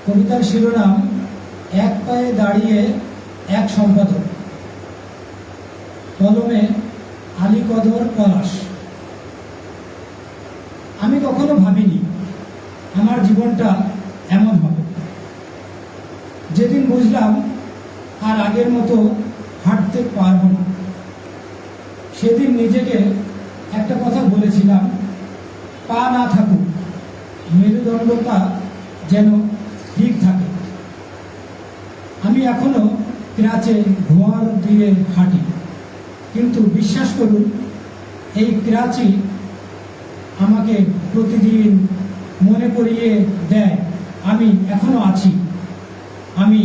কবিতার শিরোনাম এক পায়ে দাঁড়িয়ে এক সম্পাদক, কলমে আলীকদর পলাশ। আমি কখনো ভাবিনি আমার জীবনটা এমন হবে। যেদিন বুঝলাম আর আগের মতো হাঁটতে পারবো না, সেদিন নিজেকে একটা কথা বলেছিলাম, পা না থাকুক, মেরুদণ্ডটা যেন ঠিক থাকে। আমি এখনো ক্রাচে ঘোয়ার দিয়ে হাঁটি, কিন্তু বিশ্বাস করুন, এই ক্রাচই আমাকে প্রতিদিন মনে করিয়ে দেয় আমি এখনো আছি, আমি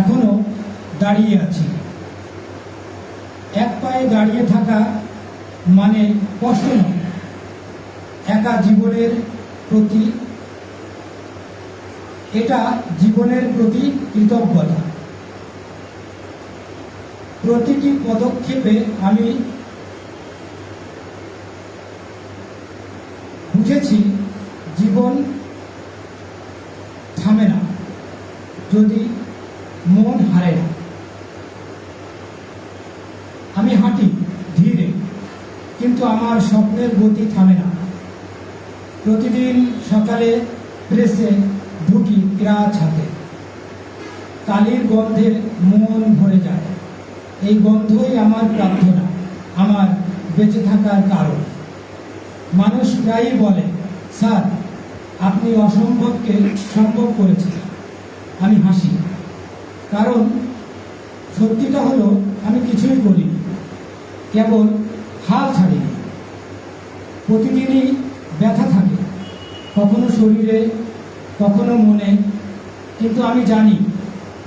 এখনো দাঁড়িয়ে আছি। এক পায়ে দাঁড়িয়ে থাকা মানে কষ্ট নয়, একা জীবনের প্রতি, এটা জীবনের প্রতি কৃতজ্ঞতা। প্রতিটি পদক্ষেপে আমি বুঝেছি জীবন থামে না যদি মন হারে না। আমি হাঁটি ধীরে, কিন্তু আমার স্বপ্নের গতি থামে না। প্রতিদিন সকালে প্রেসে ঢুকি ক্রাচ হাতে, কালির গন্ধে মন ভরে যায়। এই গন্ধই আমার প্রার্থনা, আমার বেঁচে থাকার কারণ। মানুষ প্রায়ই বলে, স্যার আপনি অসম্ভবকে সম্ভব করেছেন। আমি হাসি, কারণ সত্যিটা হলো আমি কিছুই করিনি, কেবল হাল ছাড়িনি। প্রতিদিনই ব্যথা থাকে, কখনো শরীরে, কখনো মনে, কিন্তু আমি জানি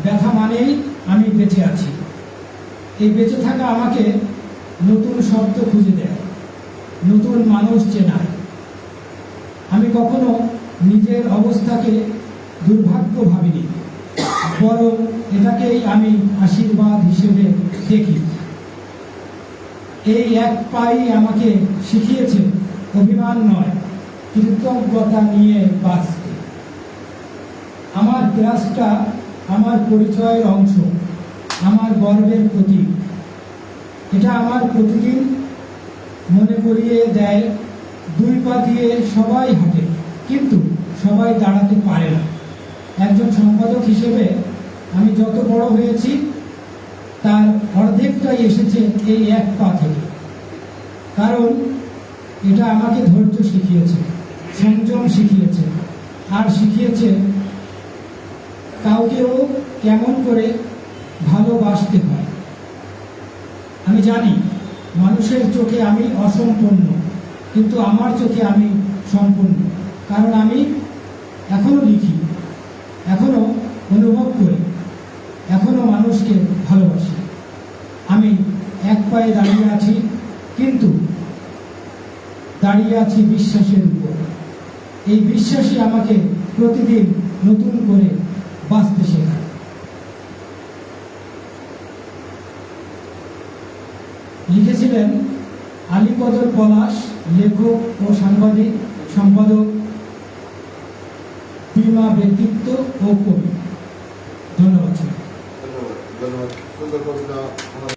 ব্যথা মানেই আমি বেঁচে আছি। এই বেঁচে থাকা আমাকে নতুন শব্দ খুঁজে দেয়, নতুন মানুষ চেনায়। আমি কখনো নিজের অবস্থাকে দুর্ভাগ্য ভাবিনি, বরং এটাকেই আমি আশীর্বাদ হিসেবে দেখি। এই এক পাই আমাকে শিখিয়েছে অভিমান নয়, কৃতজ্ঞতা নিয়ে বাঁচতে। আমার ক্লাসটা আমার পরিচয়ের অংশ, আমার গর্বের প্রতীক। এটা আমার প্রতিদিন মনে করিয়ে দেয়, দুই পা দিয়ে সবাই হাঁটে, কিন্তু সবাই দাঁড়াতে পারে না। একজন সম্পাদক হিসেবে আমি যত বড় হয়েছি, তার অর্ধেকটাই এসেছে এই এক পা থেকে। কারণ এটা আমাকে ধৈর্য শিখিয়েছে, সংযম শিখিয়েছে, আর শিখিয়েছে কাউকেও কেমন করে ভালোবাসতে হয়। আমি জানি মানুষের চোখে আমি অসম্পূর্ণ, কিন্তু আমার চোখে আমি সম্পূর্ণ। কারণ আমি এখনো লিখি, এখনো অনুভব করি, এখনো মানুষকে ভালোবাসি। আমি এক পায়ে দাঁড়িয়ে আছি, কিন্তু দাঁড়িয়ে আছি বিশ্বাসের উপর। এই বিশ্বাসই আমাকে প্রতিদিন নতুন করে বাঁচতে শেখায়। লিখেছিলেন আলীকদর পলাশ, লেখক ও সাংবাদিক, সম্পাদক, বিমা ব্যক্তিত্ব ও কবি। ধন্যবাদ। ধন্যবাদ। সুন্দর কবিতা।